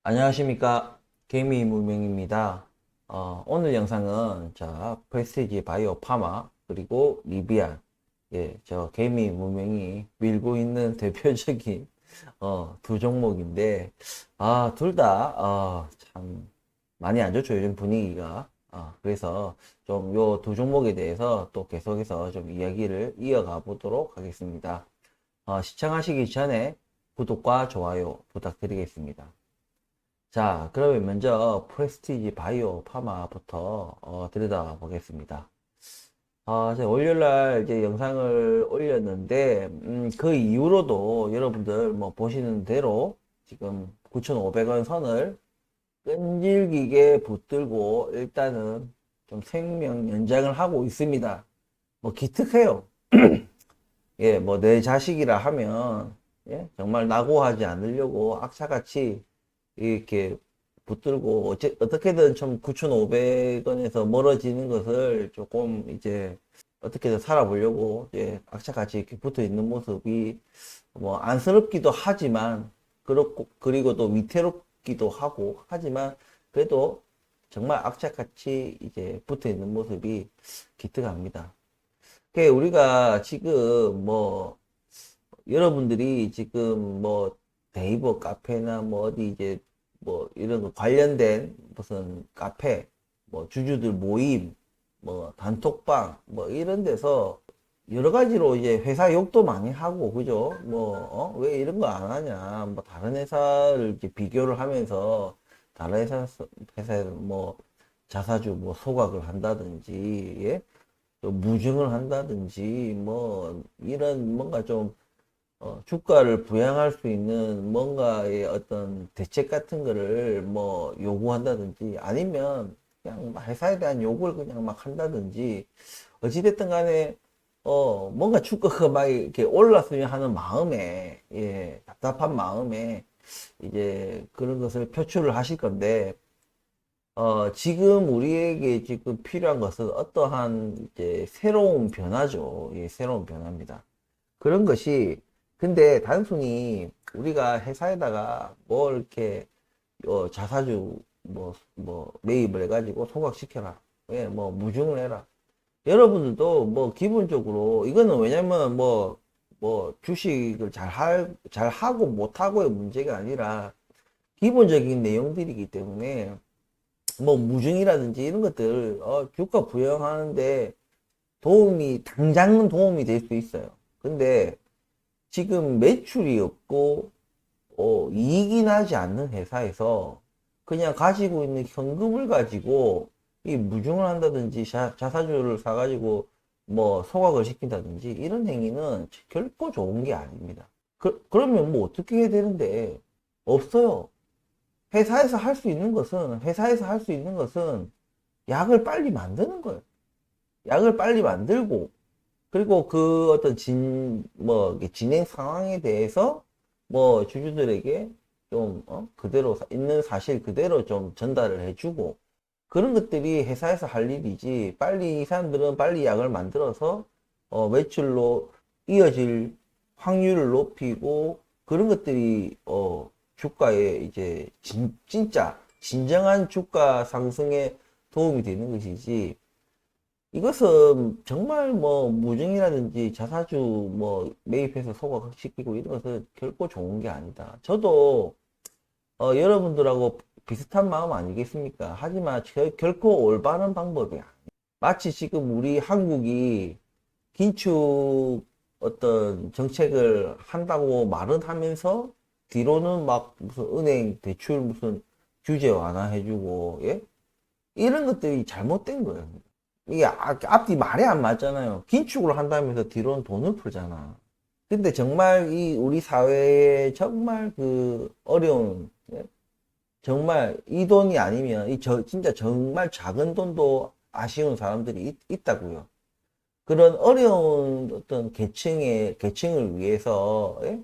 안녕하십니까. 개미 무명입니다. 오늘 영상은 프레스티지 바이오 파마 그리고 리비안, 저 개미 무명이 밀고 있는 대표적인 두 종목인데, 둘 다 참 많이 안 좋죠, 요즘 분위기가. 그래서 좀 요 두 종목에 대해서 또 계속해서 좀 이야기를 이어가 보도록 하겠습니다. 시청하시기 전에 구독과 좋아요 부탁드리겠습니다. 자, 그러면 먼저 프레스티지 바이오 파마부터 들여다 보겠습니다. 제가 월요일날 이제 영상을 올렸는데, 그 이후로도 여러분들 뭐 보시는 대로 지금 9,500원 선을 끈질기게 붙들고 일단은 좀 생명 연장을 하고 있습니다. 뭐 기특해요. 예, 뭐 내 자식이라 하면, 예, 정말 낙오하지 않으려고 악착같이 이렇게 붙들고 어떻게든 좀 9,500원에서 멀어지는 것을 조금 이제 어떻게든 살아보려고 이제 악착같이 이렇게 붙어 있는 모습이 뭐 안쓰럽기도 하지만 그렇고 그리고 또 위태롭기도 하고 하지만 그래도 정말 악착같이 이제 붙어 있는 모습이 기특합니다. 우리가 지금 뭐 여러분들이 지금 뭐 네이버 카페나 뭐 어디 이제 뭐 이런 거 관련된 무슨 카페, 뭐 주주들 모임, 뭐 단톡방, 뭐 이런 데서 여러 가지로 이제 회사 욕도 많이 하고, 그죠? 뭐, 왜 이런 거 안 하냐? 뭐 다른 회사를 이제 비교를 하면서 다른 회사에 뭐 자사주 뭐 소각을 한다든지, 예? 또 무증을 한다든지, 뭐 이런 뭔가 좀 주가를 부양할 수 있는 뭔가의 어떤 대책 같은 거를 뭐 요구한다든지 아니면 그냥 막 회사에 대한 요구를 그냥 막 한다든지 어찌됐든 간에 뭔가 주가가 막 이렇게 올랐으면 하는 마음에 답답한 마음에 이제 그런 것을 표출을 하실 건데 지금 우리에게 지금 필요한 것은 어떠한 이제 새로운 변화죠. 예, 새로운 변화입니다. 그런 것이 근데 단순히 우리가 회사에다가 뭐 이렇게 자사주 뭐 매입을 해가지고 소각시켜라. 예, 뭐 무중을 해라. 여러분들도 뭐 기본적으로 이거는 왜냐면 뭐 주식을 잘 하고 못 하고의 문제가 아니라 기본적인 내용들이기 때문에 뭐 무중이라든지 이런 것들 주가 부양하는데 당장은 도움이 될 수 있어요. 근데 지금 매출이 없고 이익이 나지 않는 회사에서 그냥 가지고 있는 현금을 가지고 이 무중을 한다든지 자사주를 사가지고 뭐 소각을 시킨다든지 이런 행위는 결코 좋은 게 아닙니다. 그러면 뭐 어떻게 해야 되는데 없어요. 회사에서 할 수 있는 것은 약을 빨리 만드는 거예요. 약을 빨리 만들고 그리고 그 어떤 진행 상황에 대해서 뭐 주주들에게 좀, 그대로, 있는 사실 그대로 좀 전달을 해주고, 그런 것들이 회사에서 할 일이지, 빨리, 이 사람들은 빨리 약을 만들어서, 매출로 이어질 확률을 높이고, 그런 것들이, 주가에 이제, 진정한 주가 상승에 도움이 되는 것이지, 이것은 정말 뭐 무증이라든지 자사주 뭐 매입해서 소각시키고 이런 것은 결코 좋은 게 아니다. 저도 여러분들하고 비슷한 마음 아니겠습니까? 하지만 결코 올바른 방법이야. 마치 지금 우리 한국이 긴축 어떤 정책을 한다고 말은 하면서 뒤로는 막 무슨 은행 대출 무슨 규제 완화해주고 예? 이런 것들이 잘못된 거예요. 이게 앞뒤 말이 안 맞잖아요. 긴축을 한다면서 뒤로는 돈을 풀잖아. 근데 정말 이 우리 사회에 정말 그 어려운 예? 정말 이 돈이 아니면 진짜 정말 작은 돈도 아쉬운 사람들이 있다고요. 그런 어려운 어떤 계층을 위해서 예?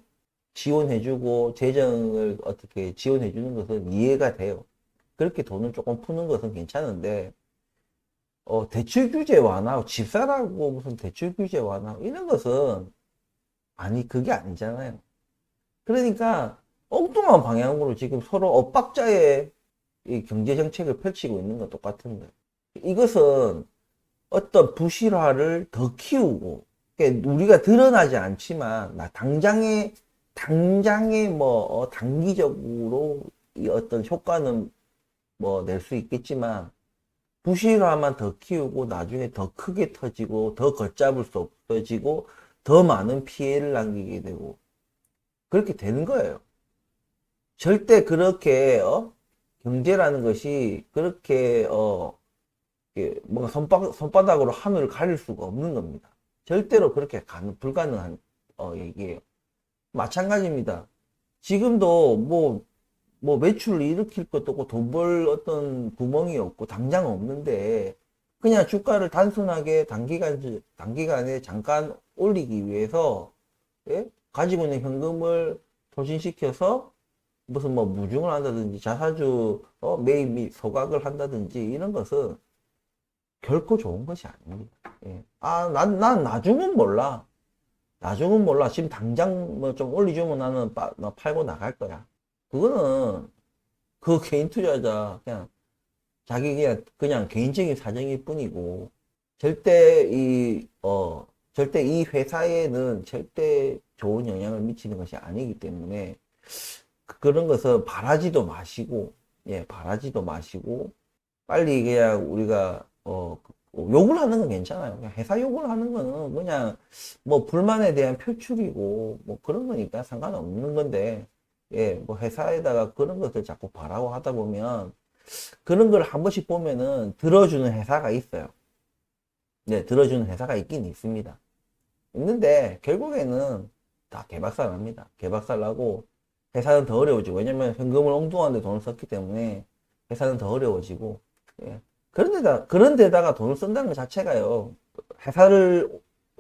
지원해주고 재정을 어떻게 지원해주는 것은 이해가 돼요. 그렇게 돈을 조금 푸는 것은 괜찮은데 대출 규제 완화, 집사라고 무슨 대출 규제 완화, 이런 것은, 아니, 그게 아니잖아요. 그러니까, 엉뚱한 방향으로 지금 서로 엇박자의 이 경제 정책을 펼치고 있는 건 똑같은 거예요. 이것은 어떤 부실화를 더 키우고, 그러니까 우리가 드러나지 않지만 당장에 뭐 단기적으로 이 어떤 효과는 뭐 낼 수 있겠지만 부실화만 더 키우고 나중에 더 크게 터지고 더 걷잡을 수 없어지고 더 많은 피해를 남기게 되고 그렇게 되는 거예요. 절대 그렇게 경제라는 것이 그렇게 뭔가 손바닥으로 하늘을 가릴 수가 없는 겁니다. 절대로 그렇게 불가능한 얘기예요. 마찬가지입니다. 지금도 뭐 매출을 일으킬 것도 없고 돈 벌 어떤 구멍이 없고 당장 없는데 그냥 주가를 단순하게 단기간에 잠깐 올리기 위해서 예? 가지고 있는 현금을 소진시켜서 무슨 뭐 무중을 한다든지 자사주 매입 및 소각을 한다든지 이런 것은 결코 좋은 것이 아닙니다. 예. 난 나중은 몰라. 나중은 몰라. 지금 당장 뭐 좀 올리주면 나는 팔고 나갈 거야. 그거는 그 개인 투자자 그냥 자기 그냥 개인적인 사정일 뿐이고 절대 이 회사에는 절대 좋은 영향을 미치는 것이 아니기 때문에 그런 것은 바라지도 마시고 바라지도 마시고 빨리 그냥 우리가 욕을 하는 건 괜찮아요. 그냥 회사 욕을 하는 거는 그냥 뭐 불만에 대한 표출이고 뭐 그런 거니까 상관없는 건데 뭐 회사에다가 그런 것들 자꾸 바라고 하다 보면 그런 걸 한 번씩 보면은 들어주는 회사가 있어요. 네, 들어주는 회사가 있긴 있습니다. 있는데 결국에는 다 개박살 납니다. 개박살 나고 회사는 더 어려워지고 왜냐면 현금을 엉뚱한 데 돈을 썼기 때문에 회사는 더 어려워지고 예. 그런 데다가 돈을 쓴다는 것 자체가요 회사를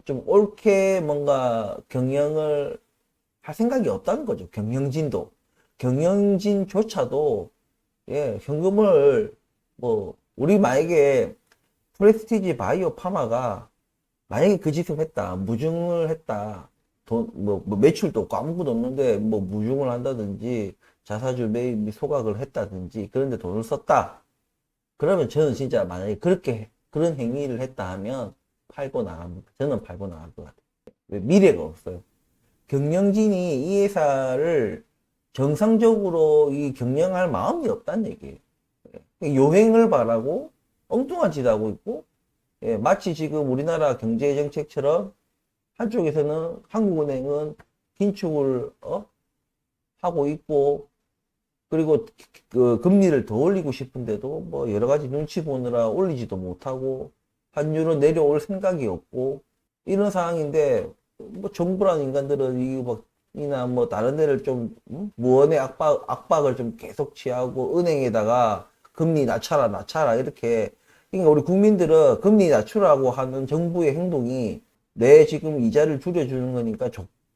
좀 옳게 뭔가 경영을 할 생각이 없다는 거죠. 경영진조차도 현금을 뭐 우리 만약에 프레스티지 바이오 파마가 만약에 그 짓을 했다, 무중을 했다, 뭐 매출도 없고 아무것도 없는데 뭐 무중을 한다든지 자사주 매입 및 소각을 했다든지 그런데 돈을 썼다. 그러면 저는 진짜 만약에 그런 행위를 했다 하면 저는 팔고 나갈 것 같아요. 왜? 미래가 없어요. 경영진이 이 회사를 정상적으로 이 경영할 마음이 없다는 얘기예요. 요행을 바라고 엉뚱한 짓 하고 있고, 마치 지금 우리나라 경제 정책처럼 한쪽에서는 한국은행은 긴축을 하고 있고, 그리고 그 금리를 더 올리고 싶은데도 뭐 여러 가지 눈치 보느라 올리지도 못하고 환율은 내려올 생각이 없고 이런 상황인데 뭐 정부라는 인간들은 이나 뭐 다른 데를 좀 무언의 압박을 좀 계속 취하고 은행에다가 금리 낮춰라 이렇게 그러니까 우리 국민들은 금리 낮추라고 하는 정부의 행동이 내 지금 이자를 줄여주는 거니까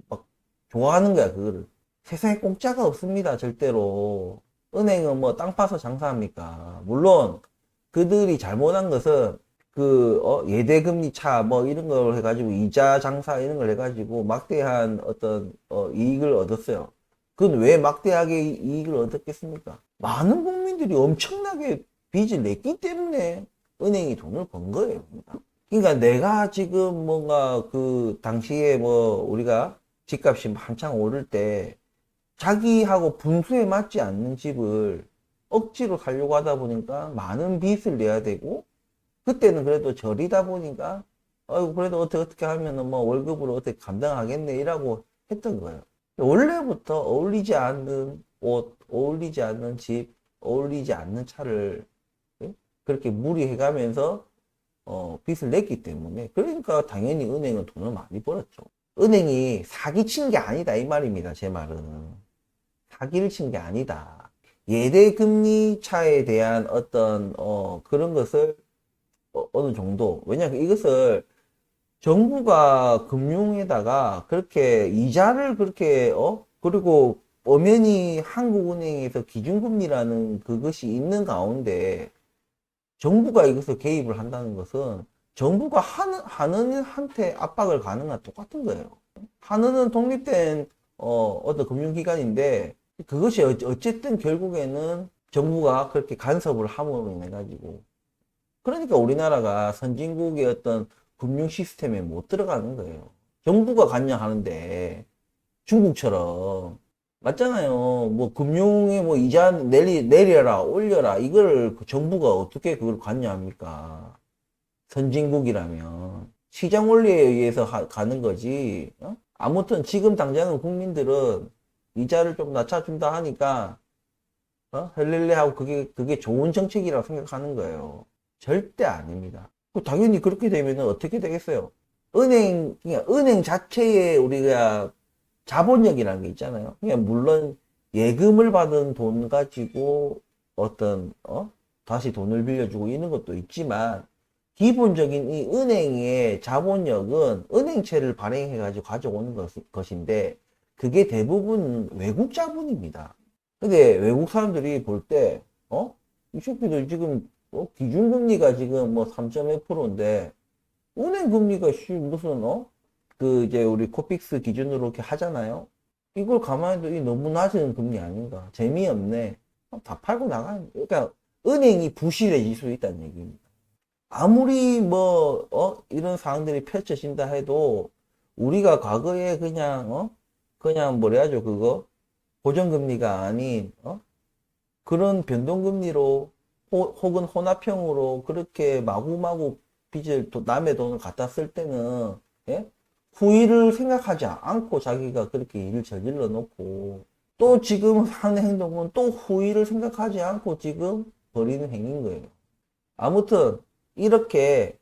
막 좋아하는 거야 그거를. 세상에 공짜가 없습니다 절대로. 은행은 뭐 땅 파서 장사합니까? 물론 그들이 잘못한 것은 예대금리 차 뭐 이런 걸 해가지고 이자 장사 이런 걸 해가지고 막대한 어떤 이익을 얻었어요. 그건 왜 막대하게 이익을 얻었겠습니까? 많은 국민들이 엄청나게 빚을 냈기 때문에 은행이 돈을 번 거예요. 그러니까 내가 지금 뭔가 그 당시에 뭐 우리가 집값이 한창 오를 때 자기하고 분수에 맞지 않는 집을 억지로 살려고 하다 보니까 많은 빚을 내야 되고 그때는 그래도 절이다 보니까 그래도 어떻게 하면은 뭐 월급으로 어떻게 감당하겠네 이라고 했던 거예요. 원래부터 어울리지 않는 옷, 어울리지 않는 집, 어울리지 않는 차를 그렇게 무리해가면서 빚을 냈기 때문에 그러니까 당연히 은행은 돈을 많이 벌었죠. 은행이 사기친 게 아니다 이 말입니다. 제 말은 사기를 친 게 아니다. 예대금리 차에 대한 어떤 그런 것을 어느 정도 왜냐하면 이것을 정부가 금융에다가 그렇게 이자를 그렇게 그리고 엄연히 한국은행에서 기준금리라는 그것이 있는 가운데 정부가 이것을 개입을 한다는 것은 정부가 한은한테 압박을 가는 건 똑같은 거예요. 한은은 독립된 어떤 금융기관인데 그것이 어쨌든 결국에는 정부가 그렇게 간섭을 함으로 인해 가지고, 그러니까 우리나라가 선진국의 어떤 금융 시스템에 못 들어가는 거예요. 정부가 관여하는데 중국처럼 맞잖아요. 뭐 금융에 뭐 이자 내려라 올려라 이걸 그 정부가 어떻게 그걸 관여합니까? 선진국이라면 시장 원리에 의해서 가는 거지. 어? 아무튼 지금 당장은 국민들은 이자를 좀 낮춰준다 하니까 헬렐레 하고 그게 좋은 정책이라고 생각하는 거예요. 절대 아닙니다. 당연히 그렇게 되면 어떻게 되겠어요? 그냥 은행 자체에 우리가 자본력이라는 게 있잖아요. 그냥 물론 예금을 받은 돈 가지고 어떤, 다시 돈을 빌려주고 이런 것도 있지만, 기본적인 이 은행의 자본력은 은행채를 발행해가지고 가져오는 것인데, 그게 대부분 외국 자본입니다. 근데 외국 사람들이 볼 때, 이 새끼들 지금, 기준금리가 지금 뭐 3.1%인데, 은행 금리가 무슨, 이제 우리 코픽스 기준으로 이렇게 하잖아요. 이걸 가만히 둬이 너무 낮은 금리 아닌가. 재미없네. 다 팔고 나가는, 그러니까 은행이 부실해질 수 있다는 얘기입니다. 아무리 뭐, 이런 상황들이 펼쳐진다 해도 우리가 과거에 그냥, 그냥 뭐라 하죠, 그거? 고정금리가 아닌, 그런 변동금리로 혹은 혼합형으로 그렇게 마구마구 빚을 남의 돈을 갖다 쓸 때는 예? 후일을 생각하지 않고 자기가 그렇게 일을 저질러 놓고 또 지금 하는 행동은 또 후일을 생각하지 않고 지금 벌이는 행위인 거예요. 아무튼 이렇게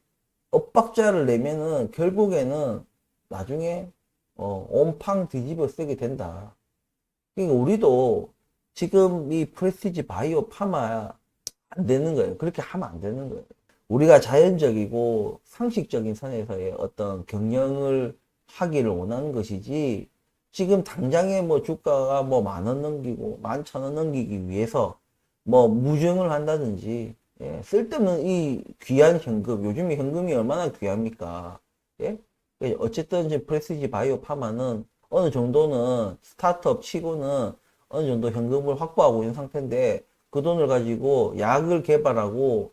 엇박자를 내면은 결국에는 나중에 온팡 뒤집어 쓰게 된다. 그러니까 우리도 지금 이 프레스티지 바이오 파마 안 되는 거예요. 그렇게 하면 안 되는 거예요. 우리가 자연적이고 상식적인 선에서의 어떤 경영을 하기를 원하는 것이지, 지금 당장에 뭐 주가가 뭐 10,000원 넘기고 11,000원 넘기기 위해서 뭐 무증을 한다든지, 예, 쓸데없는 이 귀한 현금, 요즘에 현금이 얼마나 귀합니까? 예? 어쨌든 이제 프레시지 바이오 파마는 어느 정도는 스타트업 치고는 어느 정도 현금을 확보하고 있는 상태인데, 그 돈을 가지고 약을 개발하고,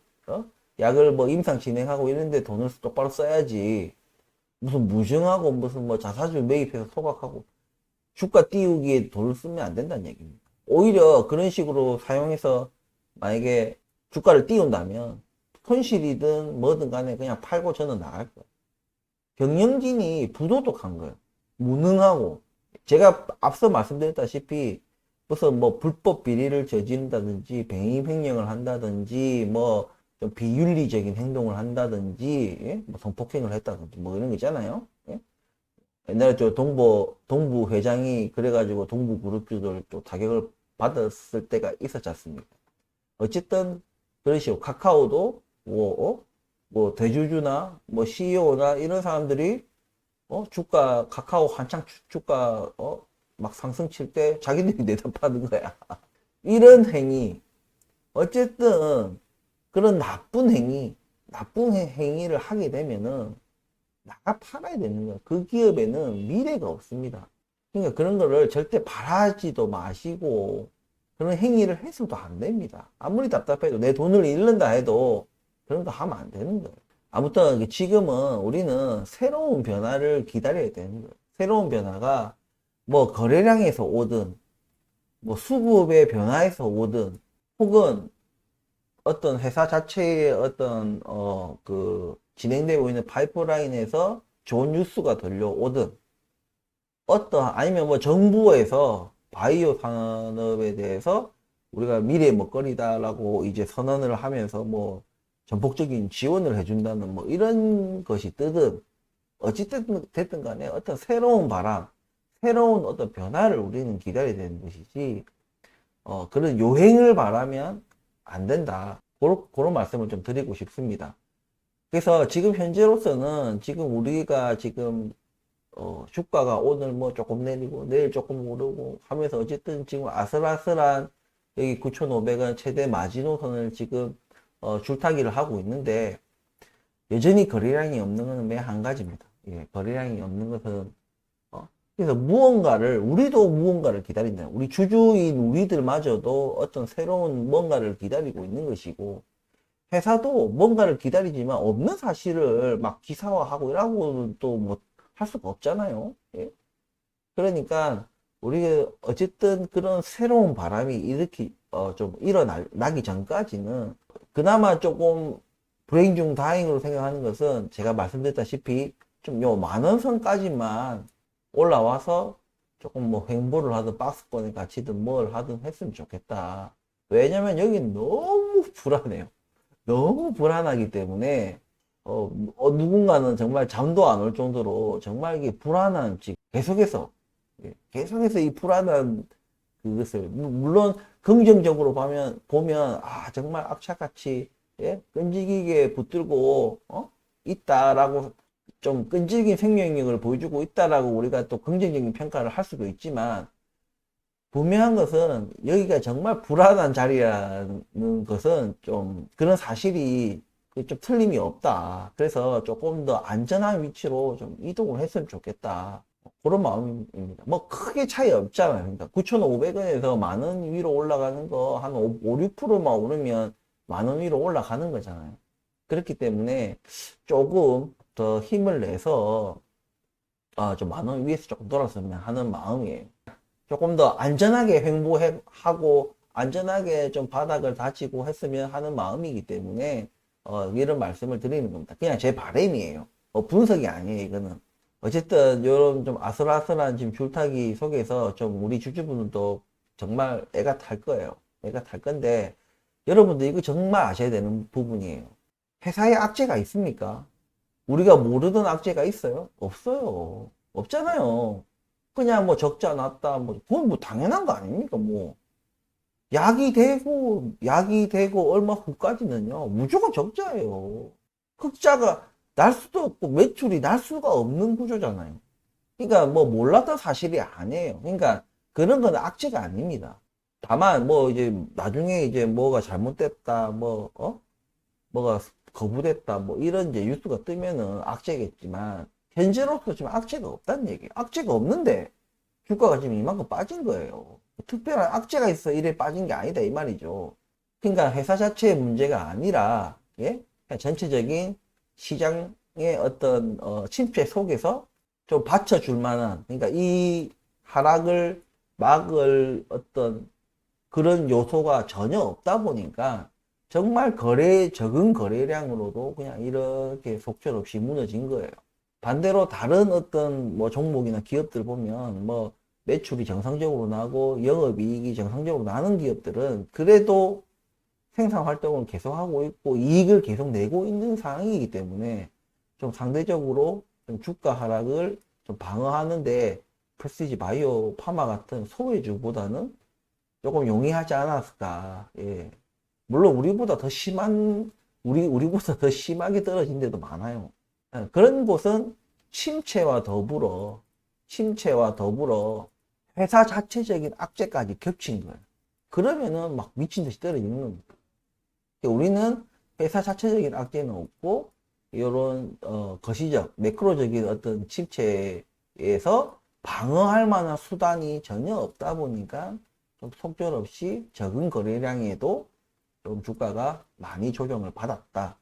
약을 뭐 임상 진행하고 이런데 돈을 똑바로 써야지. 무슨 무증하고 무슨 뭐 자사주 매입해서 소각하고 주가 띄우기에 돈을 쓰면 안 된다는 얘기입니다. 오히려 그런 식으로 사용해서 만약에 주가를 띄운다면 손실이든 뭐든 간에 그냥 팔고 저는 나갈 거예요. 경영진이 부도덕한 거예요. 무능하고. 제가 앞서 말씀드렸다시피 무슨 뭐 불법 비리를 저지른다든지 배임 횡령을 한다든지 뭐 좀 비윤리적인 행동을 한다든지, 예? 뭐 성폭행을 했다든지 뭐 이런 거 있잖아요. 예? 옛날에 저 동부 회장이 그래가지고 동부 그룹주들 또 타격을 받았을 때가 있었지 않습니까? 어쨌든 그러시오. 카카오도 뭐 대주주나 뭐 CEO나 이런 사람들이 주가 카카오 한창 주가 막 상승 칠 때 자기들이 내다 파는 거야. 이런 행위, 어쨌든 그런 나쁜 행위를 하게 되면은 나가 팔아야 되는 거야. 그 기업에는 미래가 없습니다. 그러니까 그런 거를 절대 바라지도 마시고 그런 행위를 해서도 안 됩니다. 아무리 답답해도 내 돈을 잃는다 해도 그런 거 하면 안 되는 거예요. 아무튼 지금은 우리는 새로운 변화를 기다려야 되는 거예요. 새로운 변화가 뭐 거래량에서 오든 뭐 수급의 변화에서 오든 혹은 어떤 회사 자체의 어떤 그 진행되고 있는 파이프라인에서 좋은 뉴스가 들려오든 아니면 뭐 정부에서 바이오 산업에 대해서 우리가 미래의 먹거리다라고 이제 선언을 하면서 뭐 전폭적인 지원을 해준다는 뭐 이런 것이 뜨든 어찌됐든 됐든 간에 어떤 새로운 바람, 새로운 어떤 변화를 우리는 기다려야 되는 것이지, 그런 요행을 바라면 안 된다. 그런 말씀을 좀 드리고 싶습니다. 그래서 지금 현재로서는 지금 우리가 지금 주가가 오늘 뭐 조금 내리고 내일 조금 오르고 하면서 어쨌든 지금 아슬아슬한 여기 9,500원 최대 마지노선을 지금 줄타기를 하고 있는데, 여전히 거래량이 없는 것은 매 한 가지입니다. 예, 거래량이 없는 것은 그래서 무언가를, 우리도 무언가를 기다린다. 우리 주주인 우리들마저도 어떤 새로운 뭔가를 기다리고 있는 것이고, 회사도 뭔가를 기다리지만 없는 사실을 막 기사화하고 이러고는 또 뭐 할 수가 없잖아요. 예? 그러니까 우리가 어쨌든 그런 새로운 바람이 이렇게 좀 일어나기 전까지는 그나마 조금 불행 중 다행으로 생각하는 것은 제가 말씀드렸다시피 좀 요 만원 선까지만 올라와서 조금 뭐 횡보를 하든 박스권에 갇히든 뭘 하든 했으면 좋겠다. 왜냐면 여긴 너무 불안해요. 너무 불안하기 때문에 누군가는 정말 잠도 안 올 정도로 정말 이게 불안한 계속해서 계속해서 이 불안한 그것을 물론 긍정적으로 보면 아 정말 악착같이 예? 끈질기게 붙들고 있다라고 좀 끈질긴 생명력을 보여주고 있다라고 우리가 또 긍정적인 평가를 할 수도 있지만 분명한 것은 여기가 정말 불안한 자리라는 것은 좀 그런 사실이 좀 틀림이 없다. 그래서 조금 더 안전한 위치로 좀 이동을 했으면 좋겠다. 그런 마음입니다. 뭐 크게 차이 없잖아요. 그러니까 9,500원에서 만 원 위로 올라가는 거 한 5, 6%만 오르면 만 원 위로 올라가는 거잖아요. 그렇기 때문에 조금 더 힘을 내서 좀 만 원 위에서 조금 돌았으면 하는 마음이에요. 조금 더 안전하게 횡보하고 안전하게 좀 바닥을 다지고 했으면 하는 마음이기 때문에 이런 말씀을 드리는 겁니다. 그냥 제 바람이에요. 분석이 아니에요, 이거는. 어쨌든 이런 좀 아슬아슬한 지금 줄타기 속에서 좀 우리 주주분들도 정말 애가 탈 거예요. 애가 탈 건데 여러분들 이거 정말 아셔야 되는 부분이에요. 회사에 악재가 있습니까? 우리가 모르던 악재가 있어요? 없어요. 없잖아요. 그냥 뭐 적자 났다, 뭐, 그건 뭐 당연한 거 아닙니까, 뭐. 약이 되고 얼마 후까지는요, 무조건 적자예요. 흑자가 날 수도 없고 매출이 날 수가 없는 구조잖아요. 그러니까 뭐 몰랐던 사실이 아니에요. 그러니까 그런 건 악재가 아닙니다. 다만 뭐 이제 나중에 이제 뭐가 잘못됐다, 뭐가 거부됐다, 뭐 이런 이제 뉴스가 뜨면은 악재겠지만, 현재로서 지금 악재가 없다는 얘기예요. 악재가 없는데 주가가 지금 이만큼 빠진 거예요. 특별한 악재가 있어 이래 빠진 게 아니다 이 말이죠. 그러니까 회사 자체의 문제가 아니라 예? 그냥 전체적인 시장의 어떤 침체 속에서 좀 받쳐줄 만한, 그러니까 이 하락을 막을 어떤 그런 요소가 전혀 없다 보니까 정말 적은 거래량으로도 그냥 이렇게 속절없이 무너진 거예요. 반대로 다른 어떤 뭐 종목이나 기업들 보면 뭐 매출이 정상적으로 나고 영업이익이 정상적으로 나는 기업들은 그래도 생산 활동을 계속하고 있고 이익을 계속 내고 있는 상황이기 때문에 좀 상대적으로 좀 주가 하락을 좀 방어하는데 프레스티지 바이오 파마 같은 소외주보다는 조금 용이하지 않았을까. 예. 물론 우리보다 더 심하게 떨어진 데도 많아요. 그런 곳은 침체와 더불어 회사 자체적인 악재까지 겹친 거예요. 그러면은 막 미친 듯이 떨어지는 겁니다. 우리는 회사 자체적인 악재는 없고 이런 거시적 매크로적인 어떤 침체에서 방어할 만한 수단이 전혀 없다 보니까 좀 속절없이 적은 거래량에도 좀 주가가 많이 조정을 받았다.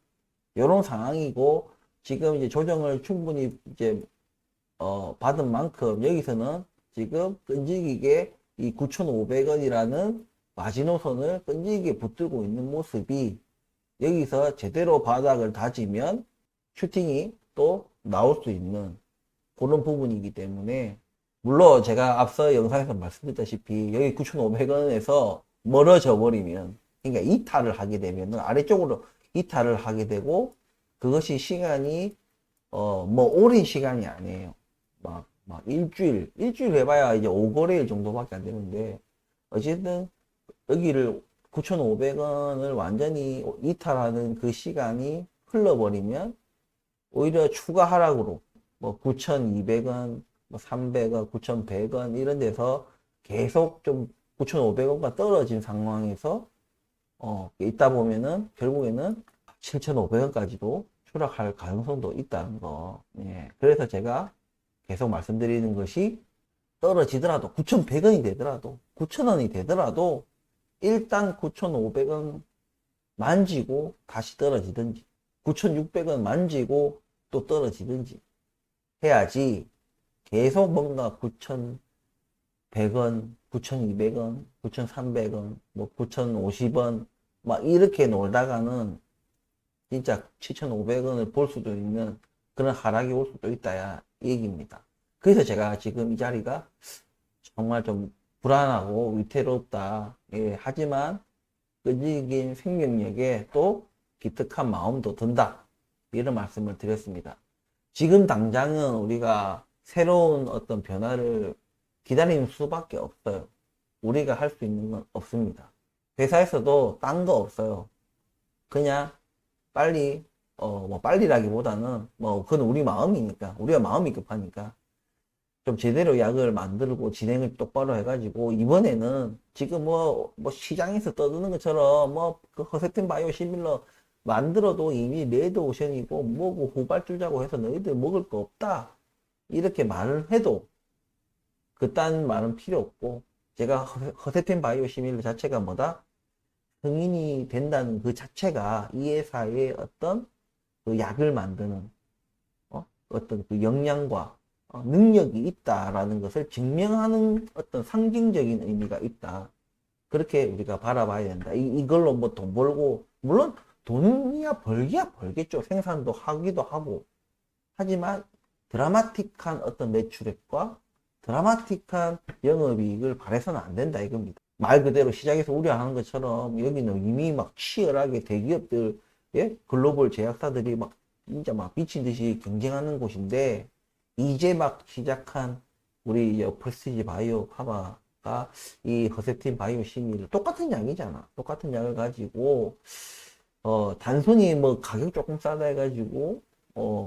이런 상황이고 지금 이제 조정을 충분히 이제 받은 만큼 여기서는 지금 끈질기게 이 9,500원이라는 마지노선을 끈질기게 붙들고 있는 모습이 여기서 제대로 바닥을 다지면 슈팅이 또 나올 수 있는 그런 부분이기 때문에, 물론 제가 앞서 영상에서 말씀드렸다시피 여기 9,500원에서 멀어져 버리면, 그러니까 이탈을 하게 되면 아래쪽으로 이탈을 하게 되고 그것이 시간이 뭐 오랜 시간이 아니에요. 막 일주일 해봐야 이제 5거래일 정도밖에 안 되는데, 어쨌든 여기를 9,500원을 완전히 이탈하는 그 시간이 흘러버리면 오히려 추가 하락으로 뭐 9,200원, 뭐 300원, 9,100원 이런 데서 계속 좀 9,500원과 떨어진 상황에서 있다 보면은 결국에는 7,500원까지도 추락할 가능성도 있다는 거. 예. 그래서 제가 계속 말씀드리는 것이 떨어지더라도 9,100원이 되더라도 9,000원이 되더라도 일단 9,500원 만지고 다시 떨어지든지 9,600원 만지고 또 떨어지든지 해야지 계속 뭔가 9,100원, 9,200원, 9,300원, 뭐 9,050원 막 이렇게 놀다가는 진짜 7,500원을 볼 수도 있는 그런 하락이 올 수도 있다 이 얘기입니다. 그래서 제가 지금 이 자리가 정말 좀 불안하고 위태롭다. 예, 하지만 끈질긴 생명력에 또 기특한 마음도 든다. 이런 말씀을 드렸습니다. 지금 당장은 우리가 새로운 어떤 변화를 기다리는 수밖에 없어요. 우리가 할 수 있는 건 없습니다. 회사에서도 딴 거 없어요. 그냥 빨리 뭐 빨리라기보다는 뭐 그건 우리 마음이니까 우리가 마음이 급하니까 좀 제대로 약을 만들고 진행을 똑바로 해가지고 이번에는 지금 뭐 시장에서 떠드는 것처럼 뭐 그 허세템 바이오 시밀러 만들어도 이미 레드 오션이고 뭐고 후발주자고 해서 너희들 먹을 거 없다 이렇게 말을 해도 그딴 말은 필요 없고 제가 허세템 바이오 시밀러 자체가 뭐다? 승인이 된다는 그 자체가 이 회사의 어떤 그 약을 만드는 어떤 그 역량과 능력이 있다라는 것을 증명하는 어떤 상징적인 의미가 있다. 그렇게 우리가 바라봐야 된다. 이걸로 뭐 돈 벌고, 물론 돈이야 벌기야 벌겠죠. 생산도 하기도 하고. 하지만 드라마틱한 어떤 매출액과 드라마틱한 영업이익을 바라서는 안 된다 이겁니다. 말 그대로 시장에서 우려하는 것처럼 여기는 이미 막 치열하게 대기업들, 예? 글로벌 제약사들이 막 진짜 막 미친 듯이 경쟁하는 곳인데 이제 막 시작한 우리 프레스티지 바이오 파마가 이 허셉틴 바이오 시밀 똑같은 약이잖아. 똑같은 약을 가지고 단순히 뭐 가격 조금 싸다 해가지고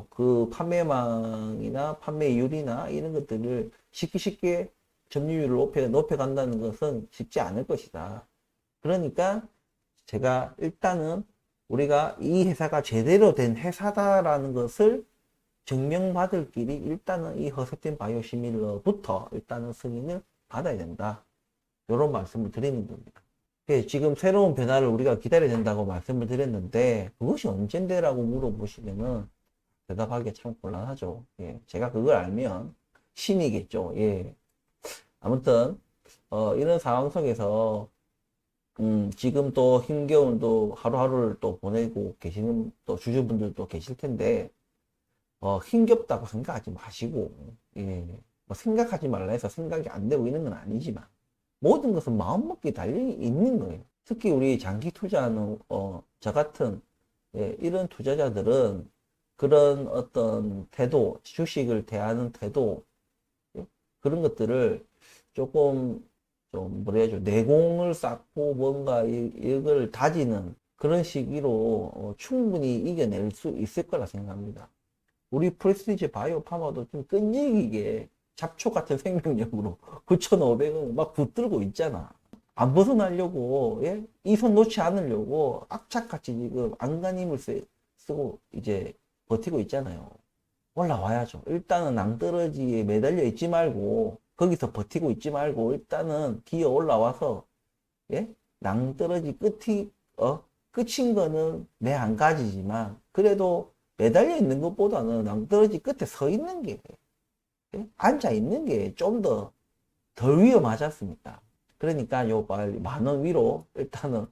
그 판매망이나 판매율이나 이런 것들을 쉽게 점유율을 높여간다는 것은 쉽지 않을 것이다. 그러니까 제가 일단은 우리가 이 회사가 제대로 된 회사다라는 것을 증명받을 길이 일단은 이 허셉틴 바이오시밀러부터 일단은 승인을 받아야 된다. 이런 말씀을 드리는 겁니다. 지금 새로운 변화를 우리가 기다려야 된다고 말씀을 드렸는데 그것이 언젠데라고 물어보시면은 대답하기가 참 곤란하죠. 예, 제가 그걸 알면 신이겠죠. 예. 아무튼 이런 상황 속에서 지금 또 힘겨운 또 하루하루를 또 보내고 계시는 또 주주분들도 계실 텐데 힘겹다고 생각하지 마시고, 예, 뭐 생각하지 말라 해서 생각이 안 되고 있는 건 아니지만, 모든 것은 마음먹기에 달려 있는 거예요. 특히 우리 장기 투자하는, 저 같은, 예, 이런 투자자들은 그런 어떤 태도, 주식을 대하는 태도, 예, 그런 것들을 조금, 좀, 뭐라 해야죠, 내공을 쌓고 뭔가 이걸 다지는 그런 시기로 충분히 이겨낼 수 있을 거라 생각합니다. 우리 프레스티지 바이오 파마도 좀 끈질기게 잡초 같은 생명력으로 9,500원 막 붙들고 있잖아. 안 벗어나려고, 예? 이 손 놓지 않으려고 악착같이 지금 안간힘을 쓰고 이제 버티고 있잖아요. 올라와야죠. 일단은 낭떠러지에 매달려 있지 말고, 거기서 버티고 있지 말고, 일단은 기어 올라와서, 예? 낭떠러지 끝인 거는 매 한 가지지만, 그래도 매달려 있는 것보다는 낭떠러지 끝에 서 있는 게, 예? 앉아 있는 게 좀 덜 위험하지 않습니까? 그러니까 요 빨리 10,000원 위로 일단은,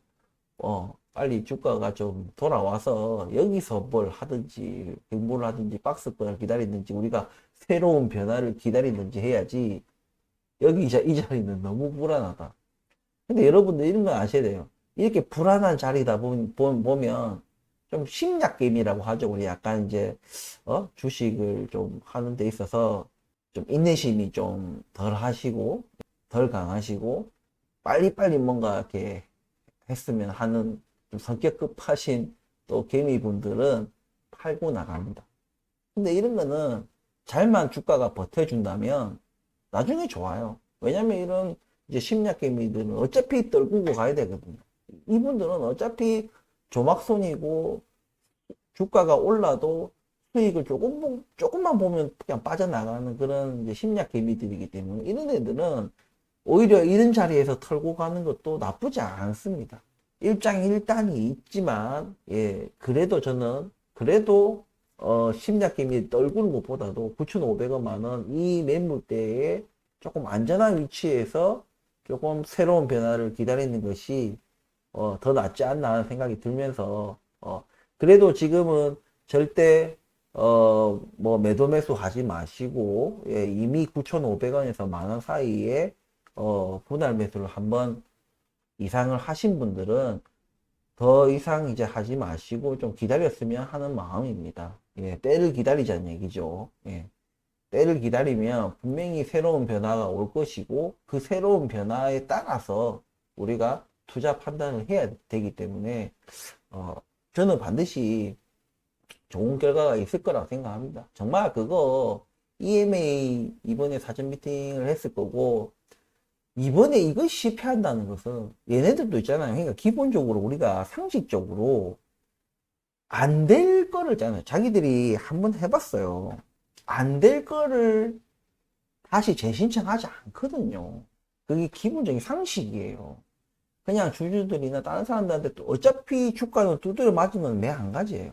빨리 주가가 좀 돌아와서 여기서 뭘 하든지, 공부를 하든지, 박스권을 기다리든지, 우리가 새로운 변화를 기다리든지 해야지, 이 자리는 너무 불안하다. 근데 여러분들 이런 거 아셔야 돼요. 이렇게 불안한 자리다 보면, 좀 심리학 게임이라고 하죠. 우리 약간 이제 주식을 좀 하는 데 있어서 좀 인내심이 좀 덜 하시고 덜 강하시고 빨리빨리 뭔가 이렇게 했으면 하는 좀 성격 급하신 또 개미분들은 팔고 나갑니다. 근데 이런 거는 잘만 주가가 버텨준다면 나중에 좋아요. 왜냐면 이런 이제 심리학 개미들은 어차피 떨구고 가야 되거든요. 이분들은 어차피 조막손이고 주가가 올라도 수익을 조금만 보면 그냥 빠져나가는 그런 이제 심리학 개미들이기 때문에 이런 애들은 오히려 이런 자리에서 털고 가는 것도 나쁘지 않습니다. 일장일단이 있지만, 예, 그래도 저는, 그래도, 심리학 개미 떨구는 것보다도 9,500원 만원 이 매물대에 조금 안전한 위치에서 조금 새로운 변화를 기다리는 것이, 더 낫지 않나 하는 생각이 들면서, 그래도 지금은 절대 뭐 매도 매수 하지 마시고, 예, 이미 9,500원에서 만원 사이에 분할 매수를 한번 이상을 하신 분들은 더 이상 이제 하지 마시고 좀 기다렸으면 하는 마음입니다. 예, 때를 기다리자는 얘기죠. 예, 때를 기다리면 분명히 새로운 변화가 올 것이고 그 새로운 변화에 따라서 우리가 투자 판단을 해야 되기 때문에 저는 반드시 좋은 결과가 있을 거라고 생각합니다. 정말 그거 EMA 이번에 사전 미팅을 했을 거고 이번에 이걸 실패한다는 것은 얘네들도 있잖아요. 그러니까 기본적으로 우리가 상식적으로 안 될 거를 있잖아요. 자기들이 한번 해봤어요. 안 될 거를 다시 재신청하지 않거든요. 그게 기본적인 상식이에요. 그냥 주주들이나 다른 사람들한테 또 어차피 주가는 두드려 맞으면 매 한 가지예요.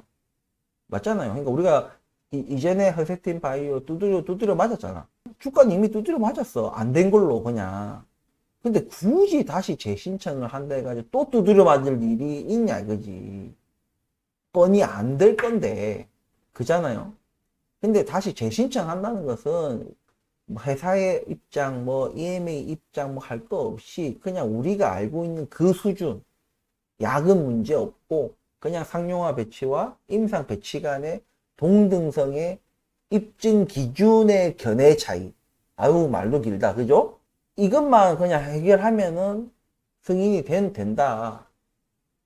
맞잖아요. 그러니까 우리가 이전에 허세팀 바이오 두드려 맞았잖아. 주가는 이미 두드려 맞았어. 안 된 걸로 그냥. 근데 굳이 다시 재신청을 한다 해가지고 또 두드려 맞을 일이 있냐 이거지. 뻔히 안 될 건데. 그잖아요. 근데 다시 재신청 한다는 것은 회사의 입장, 뭐 EMA 입장 뭐 할 거 없이 그냥 우리가 알고 있는 그 수준, 야근 문제 없고 그냥 상용화 배치와 임상 배치 간의 동등성의 입증 기준의 견해 차이. 아유 말도 길다. 그죠? 이것만 그냥 해결하면은 승인이 된다.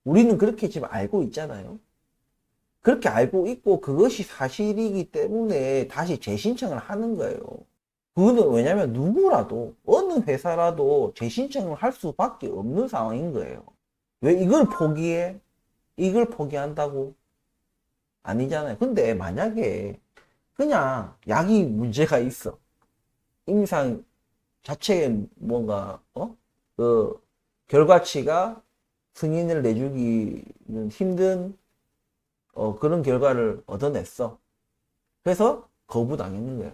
우리는 그렇게 지금 알고 있잖아요. 그렇게 알고 있고 그것이 사실이기 때문에 다시 재신청을 하는 거예요. 그거는 왜냐면 누구라도 어느 회사라도 재신청을 할 수밖에 없는 상황인 거예요. 왜 이걸 포기해? 이걸 포기한다고? 아니잖아요. 근데 만약에 그냥 약이 문제가 있어. 임상 자체에 뭔가 그 결과치가 승인을 내주기는 힘든 그런 결과를 얻어냈어. 그래서 거부당했는 거예요.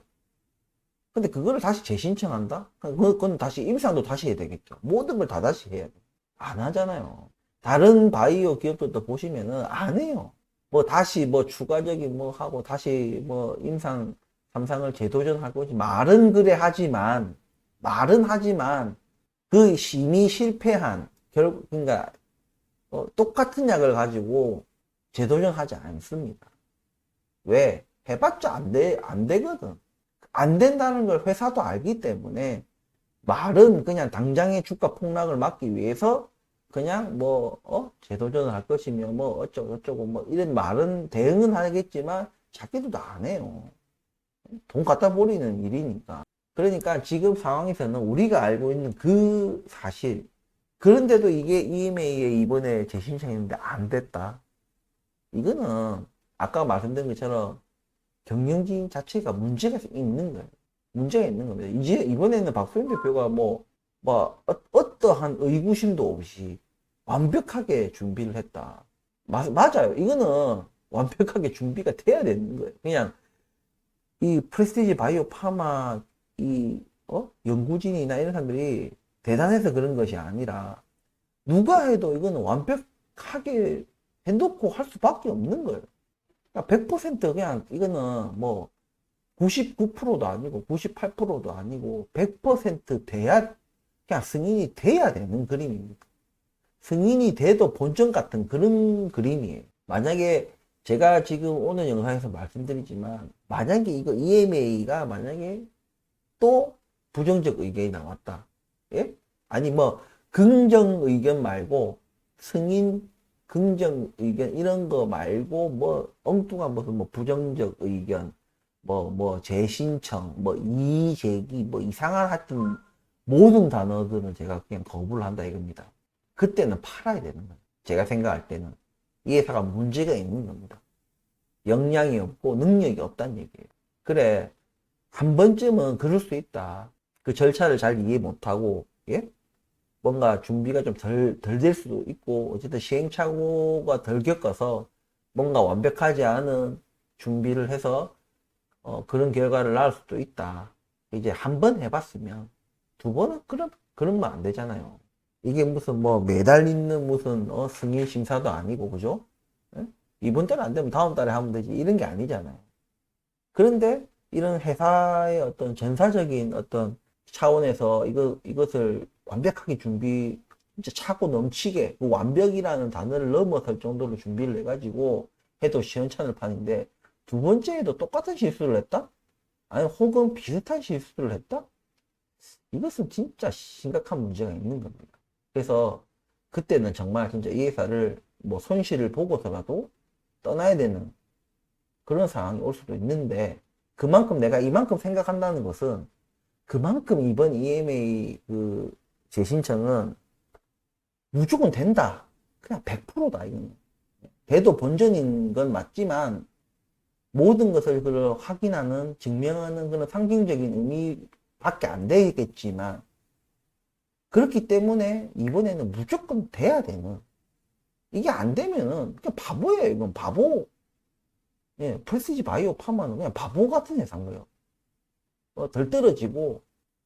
근데 그거를 다시 재신청한다? 그건 다시 임상도 다시 해야 되겠죠. 모든 걸 다 다시 해야 돼. 안 하잖아요. 다른 바이오 기업들도 보시면은 안 해요. 뭐 다시 뭐 추가적인 뭐 하고 다시 뭐 임상 3상을 재도전할 거지. 말은 하지만 그 이미 실패한 그러니까 똑같은 약을 가지고 재도전하지 않습니다. 왜? 해봤자 안 되거든. 안 된다는 걸 회사도 알기 때문에 말은 그냥 당장의 주가 폭락을 막기 위해서 그냥 뭐 재도전을 할 것이며 뭐 어쩌고 저쩌고 뭐 이런 말은 대응은 하겠지만 자기들도 안 해요. 돈 갖다 버리는 일이니까. 그러니까 지금 상황에서는 우리가 알고 있는 그 사실, 그런데도 이게 EMA에 이번에 재신청했는데 안 됐다. 이거는 아까 말씀드린 것처럼 경영진 자체가 문제가 있는 거예요. 문제가 있는 겁니다. 이제 이번에는 박수현 대표가 어떠한 의구심도 없이 완벽하게 준비를 했다. 맞아요. 이거는 완벽하게 준비가 돼야 되는 거예요. 그냥 이 프레스티지 바이오 파마 연구진이나 이런 사람들이 대단해서 그런 것이 아니라 누가 해도 이거는 완벽하게 해놓고 할 수밖에 없는 거예요. 그러니까 100% 그냥 이거는 뭐 99%도 아니고 98%도 아니고 100% 돼야 그냥 승인이 돼야 되는 그림입니다. 승인이 돼도 본전 같은 그런 그림이에요. 만약에 제가 지금 오늘 영상에서 말씀드리지만 만약에 이거 EMA가 만약에 또 부정적 의견이 나왔다. 예? 아니 뭐 긍정 의견 말고 승인 긍정 의견 이런 거 말고 뭐 엉뚱한 무슨 뭐 부정적 의견 뭐 재신청 뭐 이의제기 뭐 이상한 하여튼 모든 단어들은 제가 그냥 거부를 한다 이겁니다. 그때는 팔아야 되는 거예요. 제가 생각할 때는 이 회사가 문제가 있는 겁니다. 역량이 없고 능력이 없다는 얘기예요. 그래, 한 번쯤은 그럴 수 있다. 그 절차를 잘 이해 못하고, 예? 뭔가 준비가 좀 덜 될 수도 있고, 어쨌든 시행착오가 덜 겪어서 뭔가 완벽하지 않은 준비를 해서, 그런 결과를 낳을 수도 있다. 이제 한 번 해봤으면, 두 번은 그러면 안 되잖아요. 이게 무슨 뭐 매달 있는 무슨, 승인 심사도 아니고, 그죠? 예? 이번 달에 안 되면 다음 달에 하면 되지. 이런 게 아니잖아요. 그런데 이런 회사의 어떤 전사적인 어떤 차원에서 이것을 완벽하게 진짜 차고 넘치게 그 완벽이라는 단어를 넘어설 정도로 준비를 해가지고 해도 시원찮을 판인데 두 번째에도 똑같은 실수를 했다? 아니 혹은 비슷한 실수를 했다? 이것은 진짜 심각한 문제가 있는 겁니다. 그래서 그때는 정말 진짜 이 회사를 뭐 손실을 보고서라도 떠나야 되는 그런 상황이 올 수도 있는데 그만큼 내가 이만큼 생각한다는 것은 그만큼 이번 EMA 그 재신청은 무조건 된다. 그냥 100%다 이거는. 돼도 본전인 건 맞지만 모든 것을 그 확인하는 증명하는 그런 상징적인 의미밖에 안 되겠지만 그렇기 때문에 이번에는 무조건 돼야 되는 이게 안 되면은 그냥 바보예요. 이건 바보. 예, 프레시지 바이오 파마는 그냥 바보 같은 회사인 거예요. 덜 떨어지고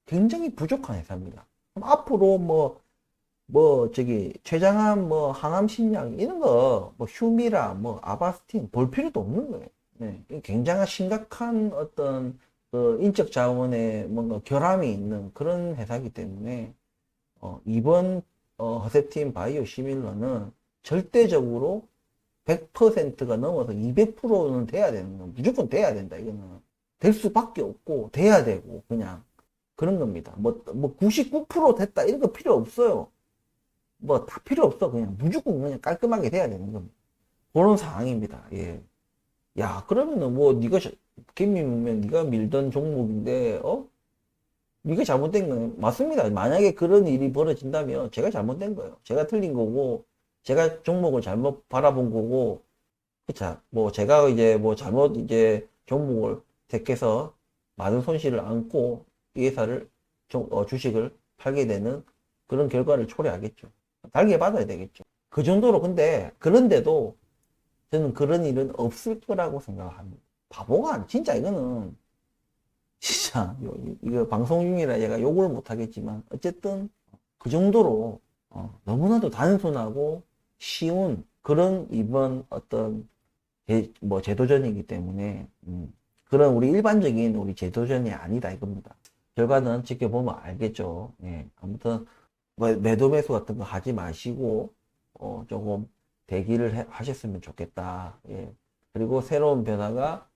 굉장히 부족한 회사입니다. 앞으로 저기 최장암 뭐 항암 신약 이런 거 뭐 휴미라 뭐 아바스틴 볼 필요도 없는 거예요. 네, 굉장한 심각한 어떤 그 인적 자원에 뭔가 결함이 있는 그런 회사이기 때문에 이번 허셉틴 바이오 시밀러는 절대적으로 100%가 넘어서 200%는 돼야 되는 거 무조건 돼야 된다 이거는 될 수밖에 없고 돼야 되고 그냥 그런 겁니다. 뭐 99% 됐다 이런 거 필요 없어요. 뭐 다 필요 없어. 그냥 무조건 그냥 깔끔하게 돼야 되는 겁니다. 그런 상황입니다. 예. 야, 그러면은 뭐 네가 김민면 네가 밀던 종목인데 네가 잘못된 거예요. 맞습니다. 만약에 그런 일이 벌어진다면 제가 잘못된 거예요. 제가 틀린 거고 제가 종목을 잘못 바라본 거고 그쵸. 뭐 제가 이제 뭐 잘못 이제 종목을 택해서 많은 손실을 안고 이 회사를 주식을 팔게 되는 그런 결과를 초래하겠죠. 달게 받아야 되겠죠. 그 정도로 근데 그런데도 저는 그런 일은 없을 거라고 생각합니다. 바보가 진짜 이거는 진짜 이거 방송 중이라 제가 욕을 못 하겠지만 어쨌든 그 정도로 너무나도 단순하고 쉬운 그런 이번 어떤 뭐 제도전이기 때문에 그런 우리 일반적인 우리 제도전이 아니다 이겁니다. 결과는 지켜보면 알겠죠. 예, 아무튼 뭐 매도 매수 같은 거 하지 마시고 조금 대기를 하셨으면 좋겠다. 예. 그리고 새로운 변화가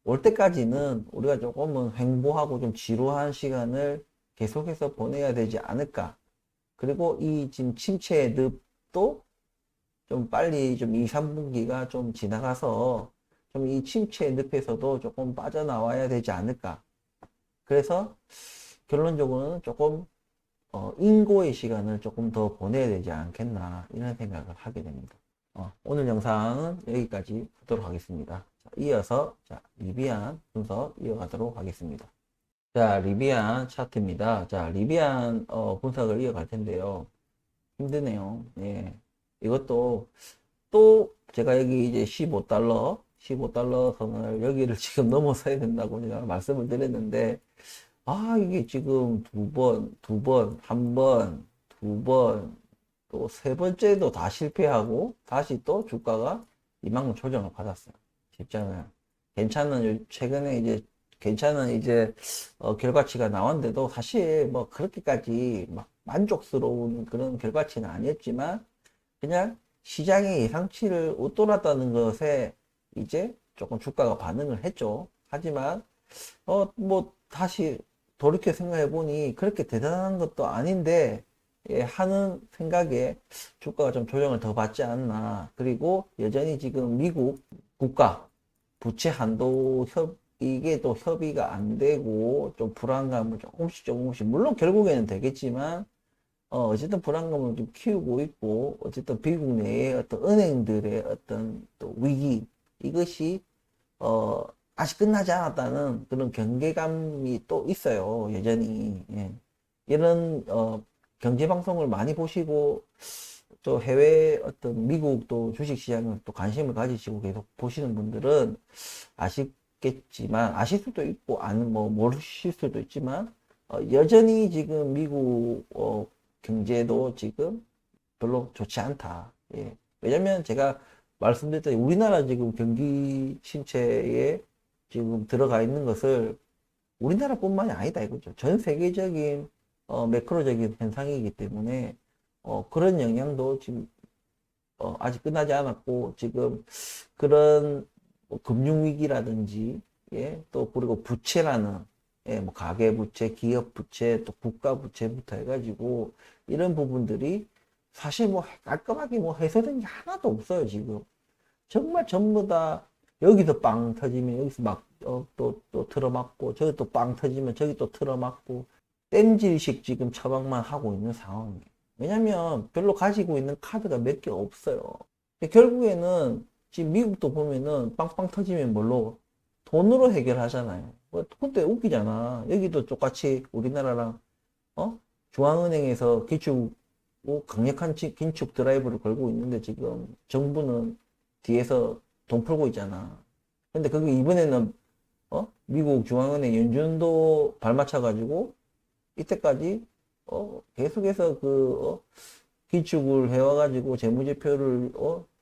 올 때까지는 우리가 조금은 횡보하고 좀 지루한 시간을 계속해서 보내야 되지 않을까. 그리고 이 지금 침체의 늪도 좀 빨리 좀 2, 3분기가 좀 지나가서 좀 이 침체의 늪에서도 조금 빠져나와야 되지 않을까. 그래서 결론적으로는 조금 인고의 시간을 조금 더 보내야 되지 않겠나 이런 생각을 하게 됩니다. 오늘 영상은 여기까지 하도록 하겠습니다. 자, 이어서 리비안 분석 이어가도록 하겠습니다. 자, 리비안 차트입니다. 자, 리비안 분석을 이어갈 텐데요. 힘드네요. 예. 이것도 또 제가 여기 이제 15달러 선을 여기를 지금 넘어서야 된다고 제가 말씀을 드렸는데 이게 지금 두 번, 한 번, 두 번, 또 세 번째도 다 실패하고 다시 또 주가가 이만큼 조정을 받았어요. 쉽지 않아요. 최근에 이제 괜찮은 이제 결과치가 나왔는데도 사실 뭐 그렇게까지 막 만족스러운 그런 결과치는 아니었지만 그냥 시장의 예상치를 웃돌았다는 것에 이제 조금 주가가 반응을 했죠. 하지만 뭐 다시 돌이켜 생각해 보니 그렇게 대단한 것도 아닌데 하는 생각에 주가가 좀 조정을 더 받지 않나. 그리고 여전히 지금 미국 국가 부채 한도 이게 또 협의가 안 되고 좀 불안감을 조금씩 물론 결국에는 되겠지만 어쨌든 불안감을 좀 키우고 있고 어쨌든 미국 내의 어떤 은행들의 어떤 또 위기 이것이 아직 끝나지 않았다는 그런 경계감이 또 있어요, 여전히. 예. 이런, 경제 방송을 많이 보시고, 또 해외 어떤 미국도 주식시장을 또 관심을 가지시고 계속 보시는 분들은 아시겠지만, 아실 수도 있고, 안, 뭐, 모르실 수도 있지만, 여전히 지금 미국, 경제도 지금 별로 좋지 않다. 예. 왜냐면 제가 말씀드렸더니 우리나라 지금 경기 침체에 지금 들어가 있는 것을 우리나라뿐만이 아니다 이거죠. 전 세계적인 매크로적인 현상이기 때문에 그런 영향도 지금 아직 끝나지 않았고 지금 그런 뭐 금융위기라든지 예, 또 그리고 부채라는 예, 뭐 가계부채, 기업부채, 또 국가부채부터 해가지고 이런 부분들이 사실 뭐 깔끔하게 뭐 해소된 게 하나도 없어요 지금. 정말 전부 다 여기서 빵 터지면 여기서 막 또 틀어막고 저기 또 빵 터지면 저기 또 틀어막고 땜질식 지금 처방만 하고 있는 상황이에요. 왜냐면 별로 가지고 있는 카드가 몇 개 없어요. 근데 결국에는 지금 미국도 보면은 빵빵 터지면 뭘로 돈으로 해결하잖아요. 근데 웃기잖아. 여기도 똑같이 우리나라랑 중앙은행에서 기축 강력한 긴축 드라이브를 걸고 있는데 지금 정부는 뒤에서 돈 풀고 있잖아. 근데 그게 이번에는 미국 중앙은행 연준도 발맞춰 가지고 이때까지 계속해서 기축을 해와가지고 재무제표를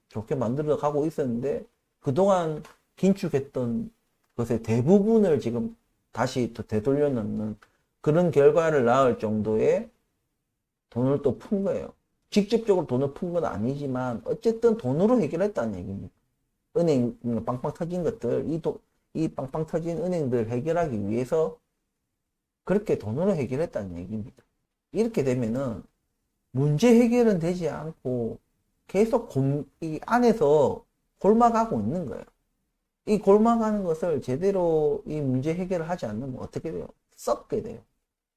좋게 만들어 가고 있었는데 그동안 긴축했던 것의 대부분을 지금 다시 또 되돌려 놓는 그런 결과를 낳을 정도의 돈을 또 푼 거예요. 직접적으로 돈을 푼 건 아니지만 어쨌든 돈으로 해결했다는 얘기입니다. 은행 빵빵 터진 것들 이 빵빵 터진 은행들 해결하기 위해서 그렇게 돈으로 해결했다는 얘기입니다. 이렇게 되면은 문제 해결은 되지 않고 계속 이 안에서 골마가고 있는 거예요. 이 골마가는 것을 제대로 이 문제 해결을 하지 않으면 어떻게 돼요? 썩게 돼요.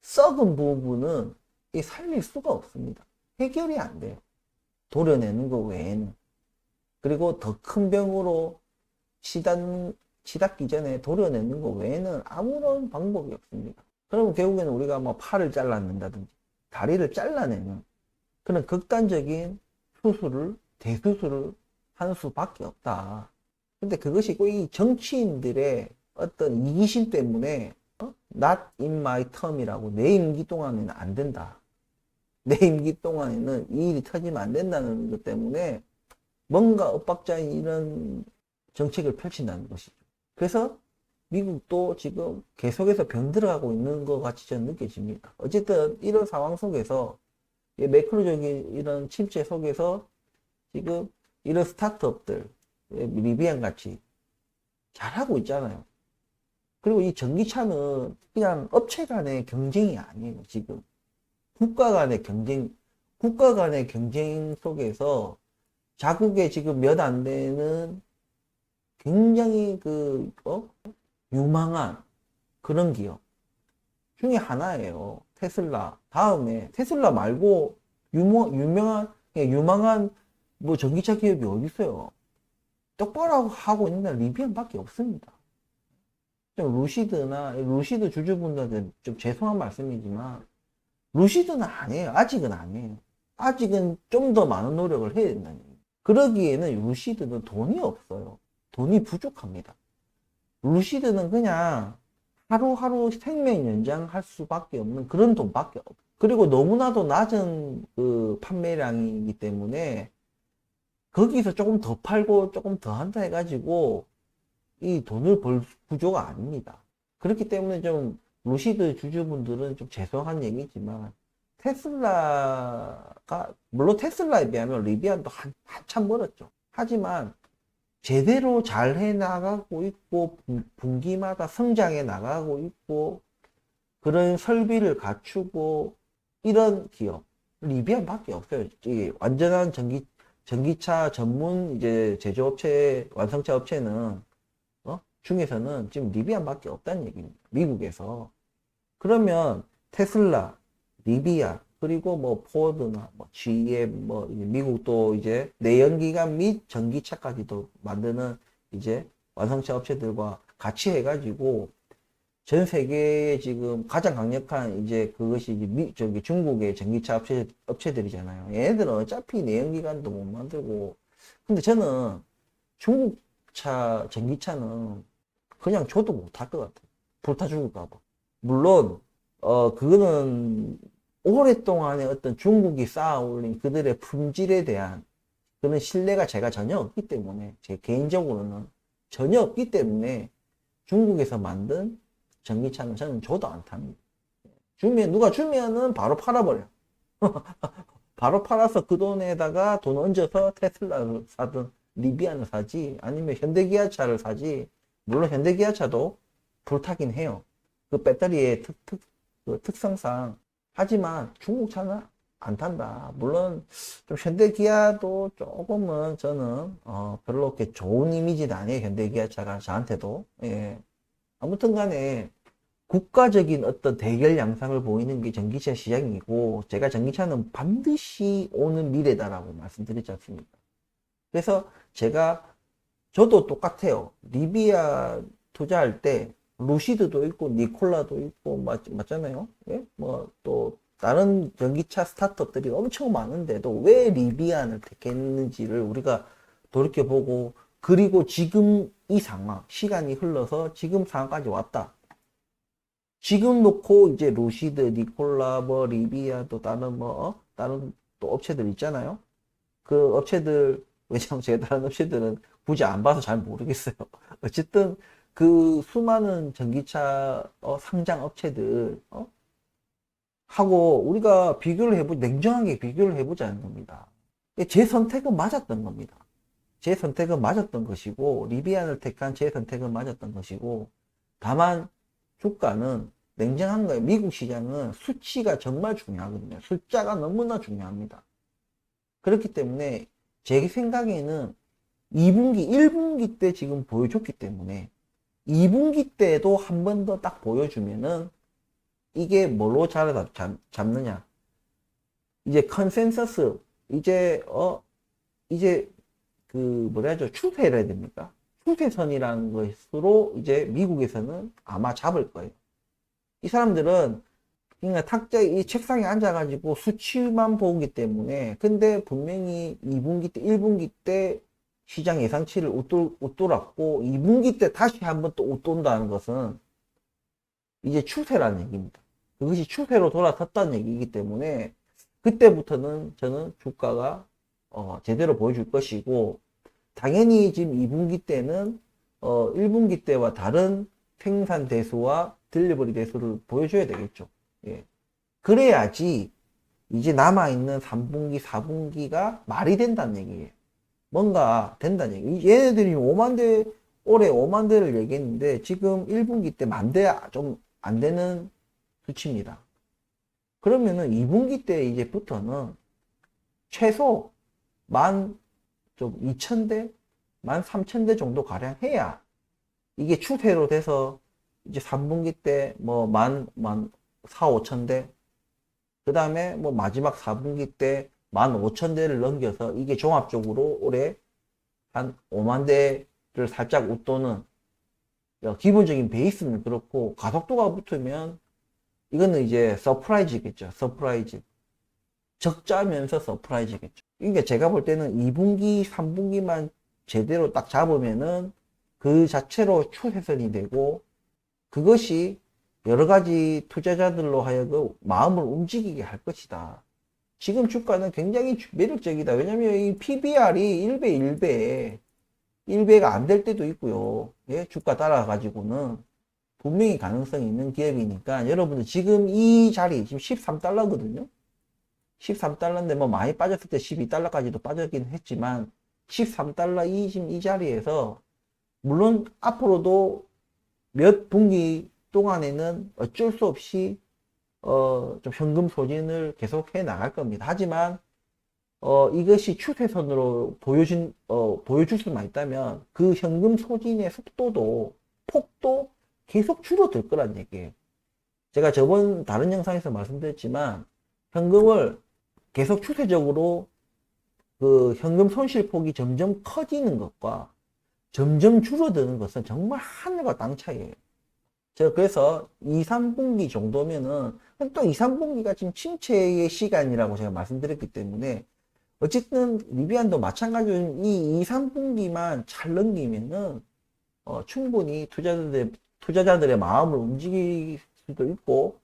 썩은 부분은 이 살릴 수가 없습니다. 해결이 안 돼요. 도려내는 것 외에는. 그리고 더 큰 병으로 치닫기 전에 도려내는 것 외에는 아무런 방법이 없습니다. 그러면 결국에는 우리가 뭐 팔을 잘라낸다든지 다리를 잘라내는 그런 극단적인 대수술을 하는 수밖에 없다. 근데 그것이 꼭 이 정치인들의 어떤 이기심 때문에 not in my term이라고 내 임기 동안에는 안 된다. 내 임기 동안에는 이 일이 터지면 안 된다는 것 때문에 뭔가 엇박자인 이런 정책을 펼친다는 것이죠. 그래서 미국도 지금 계속해서 병들어가고 있는 것 같이 저는 느껴집니다. 어쨌든 이런 상황 속에서 매크로적인 이런 침체 속에서 지금 이런 스타트업들 리비안 같이 잘하고 있잖아요. 그리고 이 전기차는 그냥 업체 간의 경쟁이 아니에요. 지금 국가 간의 경쟁 속에서 자국에 지금 몇 안 되는 굉장히 유망한 그런 기업 중에 하나예요. 테슬라. 다음에 테슬라 말고 유망한 뭐 전기차 기업이 어디 있어요? 똑바로 하고 있는 데는 리비안밖에 없습니다. 좀 루시드 주주분들한테 좀 죄송한 말씀이지만 루시드는 아니에요. 아직은 아니에요. 아직은 좀 더 많은 노력을 해야 된다는 얘기예요. 그러기에는 루시드는 돈이 없어요. 돈이 부족합니다. 루시드는 그냥 하루하루 생명 연장할 수밖에 없는 그런 돈밖에 없어요. 그리고 너무나도 낮은 그 판매량이기 때문에 거기서 조금 더 팔고 조금 더 한다 해가지고 이 돈을 벌 구조가 아닙니다. 그렇기 때문에 좀 루시드 주주분들은 좀 죄송한 얘기지만 테슬라가 물론 테슬라에 비하면 리비안도 한참 멀었죠. 하지만 제대로 잘 해 나가고 있고 분기마다 성장해 나가고 있고 그런 설비를 갖추고 이런 기업 리비안밖에 없어요. 이 완전한 전기차 전문 이제 제조업체 완성차 업체는 중에서는 지금 리비안밖에 없다는 얘기입니다. 미국에서. 그러면 테슬라, 리비안, 그리고 뭐 포드나 뭐 GM, 미국도 이제 내연기관 및 전기차까지도 만드는 이제 완성차 업체들과 같이 해가지고 전 세계에 지금 가장 강력한 이제 그것이 이제 저기 중국의 전기차 업체들이잖아요. 얘네들은 어차피 내연기관도 못 만들고. 근데 저는 중국차 전기차는 그냥 줘도 못할 것 같아요. 불타 죽을까 봐. 물론 그거는 오랫동안의 어떤 중국이 쌓아 올린 그들의 품질에 대한 그런 신뢰가 제가 전혀 없기 때문에, 제 개인적으로는 전혀 없기 때문에 중국에서 만든 전기차는 저는 줘도 안 탑니다. 누가 주면은 바로 팔아버려. 바로 팔아서 그 돈에다가 돈 얹어서 테슬라를 사든 리비안을 사지, 아니면 현대기아차를 사지. 물론 현대기아차도 불타긴 해요. 그 배터리의 그 특성상. 하지만 중국차는 안 탄다. 물론 좀 현대기아도 조금은 저는 별로 그렇게 좋은 이미지는 아니에요. 현대기아차가 저한테도. 예. 아무튼 간에 국가적인 어떤 대결 양상을 보이는 게 전기차 시장이고, 제가 전기차는 반드시 오는 미래다라고 말씀드렸지 않습니까? 그래서 저도 똑같아요. 리비아 투자할 때 루시드도 있고 니콜라도 있고 맞잖아요. 예? 뭐 또 다른 전기차 스타트업들이 엄청 많은데도 왜 리비안을 택했는지를 우리가 돌이켜보고, 그리고 지금 이 상황, 시간이 흘러서 지금 상황까지 왔다. 지금 놓고 이제 루시드, 니콜라, 뭐 리비아, 또 다른 또 업체들 있잖아요. 그 업체들, 왜냐면 제가 다른 업체들은 굳이 안 봐서 잘 모르겠어요. 어쨌든 그 수많은 전기차 상장 업체들 하고 우리가 냉정하게 비교를 해보자는 겁니다. 제 선택은 맞았던 겁니다. 제 선택은 맞았던 것이고, 리비안을 택한 제 선택은 맞았던 것이고, 다만 주가는 냉정한 거예요. 미국 시장은 수치가 정말 중요하거든요. 숫자가 너무나 중요합니다. 그렇기 때문에 제 생각에는 2분기, 1분기 때 지금 보여줬기 때문에 2분기 때도 한 번 더 딱 보여주면은 이게 뭘로 잡느냐. 이제 컨센서스, 이제 그 뭐라 하죠? 추세라 해야 됩니까? 추세선이라는 것으로 이제 미국에서는 아마 잡을 거예요. 이 사람들은 그러니까 이 책상에 앉아가지고 수치만 보기 때문에, 근데 분명히 2분기 때, 1분기 때 시장 예상치를 웃돌았고 2분기 때 다시 한번 또 웃돈다는 것은 이제 추세라는 얘기입니다. 그것이 추세로 돌아섰다는 얘기이기 때문에 그때부터는 저는 주가가 제대로 보여줄 것이고, 당연히 지금 2분기 때는 1분기 때와 다른 생산 대수와 딜리버리 대수를 보여줘야 되겠죠. 예. 그래야지 이제 남아있는 3분기, 4분기가 말이 된다는 얘기예요. 뭔가 된다는 얘기. 얘네들이 올해 5만 대를 얘기했는데 지금 1분기 때 1만 대 좀 안 되는 수치입니다. 그러면은 2분기 때 이제부터는 최소 2,000대, 13,000대 정도 가량 해야 이게 추세로 돼서 이제 3분기 때 뭐 4,5,000대, 그 다음에 뭐 마지막 4분기 때 15,000대를 넘겨서 이게 종합적으로 올해 한 5만 대를 살짝 웃도는 기본적인 베이스는 그렇고, 가속도가 붙으면 이거는 이제 서프라이즈겠죠. 서프라이즈. 적자면서 서프라이즈겠죠. 그러니까 제가 볼 때는 2분기, 3분기만 제대로 딱 잡으면은 그 자체로 추세선이 되고, 그것이 여러 가지 투자자들로 하여금 마음을 움직이게 할 것이다. 지금 주가는 굉장히 매력적이다. 왜냐면 이 PBR이 1배, 1배가 안 될 때도 있고요. 예? 주가 따라가지고는 분명히 가능성이 있는 기업이니까, 여러분들 지금 이 자리, 지금 13달러거든요. 13달러인데 뭐 많이 빠졌을 때 12달러까지도 빠졌긴 했지만 13달러 지금 이 자리에서, 물론 앞으로도 몇 분기 동안에는 어쩔 수 없이 좀 현금 소진을 계속 해 나갈 겁니다. 하지만 이것이 추세선으로 보여줄 수만 있다면 그 현금 소진의 폭도 계속 줄어들 거란 얘기예요. 제가 저번 다른 영상에서 말씀드렸지만, 현금을 계속 추세적으로 그 현금 손실폭이 점점 커지는 것과 점점 줄어드는 것은 정말 하늘과 땅 차이예요. 제가 그래서 2, 3분기 정도면은 또 2, 3분기가 지금 침체의 시간이라고 제가 말씀드렸기 때문에 어쨌든 리비안도 마찬가지로 이 2, 3분기만 잘 넘기면은 충분히 투자자들의 마음을 움직일 수도 있고,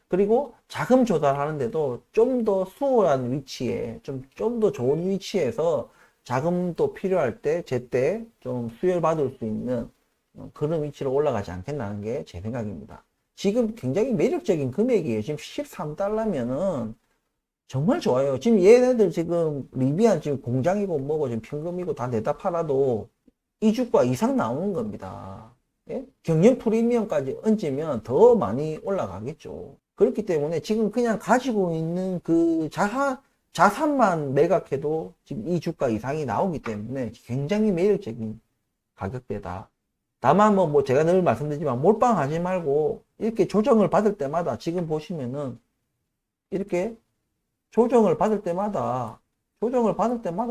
그리고 자금 조달하는데도 좀 더 수월한 위치에, 좀 더 좋은 위치에서 자금도 필요할 때, 제때 좀 수혈받을 수 있는 그런 위치로 올라가지 않겠나는 게 제 생각입니다. 지금 굉장히 매력적인 금액이에요. 지금 13달러면은 정말 좋아요. 지금 얘네들 지금 리비안 지금 공장이고 뭐고 지금 평금이고 다 내다 팔아도 2주가 이상 나오는 겁니다. 예? 경영 프리미엄까지 얹으면 더 많이 올라가겠죠. 그렇기 때문에 지금 그냥 가지고 있는 그 자산만 매각해도 지금 2주가 이상이 나오기 때문에 굉장히 매력적인 가격대다. 다만 뭐 제가 늘 말씀드리지만 몰빵하지 말고 이렇게 조정을 받을 때마다 지금 보시면은 이렇게 조정을 받을 때마다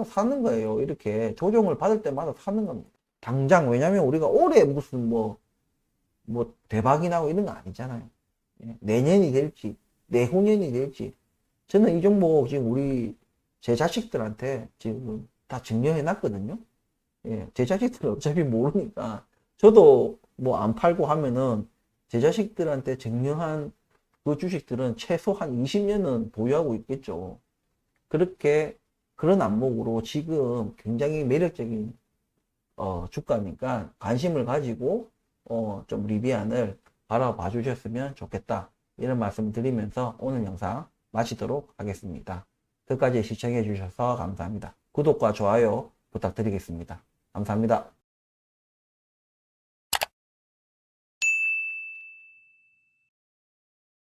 사는 거예요. 이렇게 조정을 받을 때마다 사는 겁니다. 당장, 왜냐면 우리가 올해 무슨 뭐 대박이 나고 이런 거 아니잖아요. 예, 내년이 될지 내후년이 될지, 저는 이 종목 지금 제 자식들한테 지금 다 증여해 놨거든요. 예, 제 자식들은 어차피 모르니까 저도 뭐 안 팔고 하면은 제 자식들한테 증여한 그 주식들은 최소한 20년은 보유하고 있겠죠. 그렇게 그런 안목으로 지금 굉장히 매력적인 주가니까 관심을 가지고 좀 리비안을 바라봐 주셨으면 좋겠다, 이런 말씀 드리면서 오늘 영상 마치도록 하겠습니다. 끝까지 시청해 주셔서 감사합니다. 구독과 좋아요 부탁드리겠습니다. 감사합니다.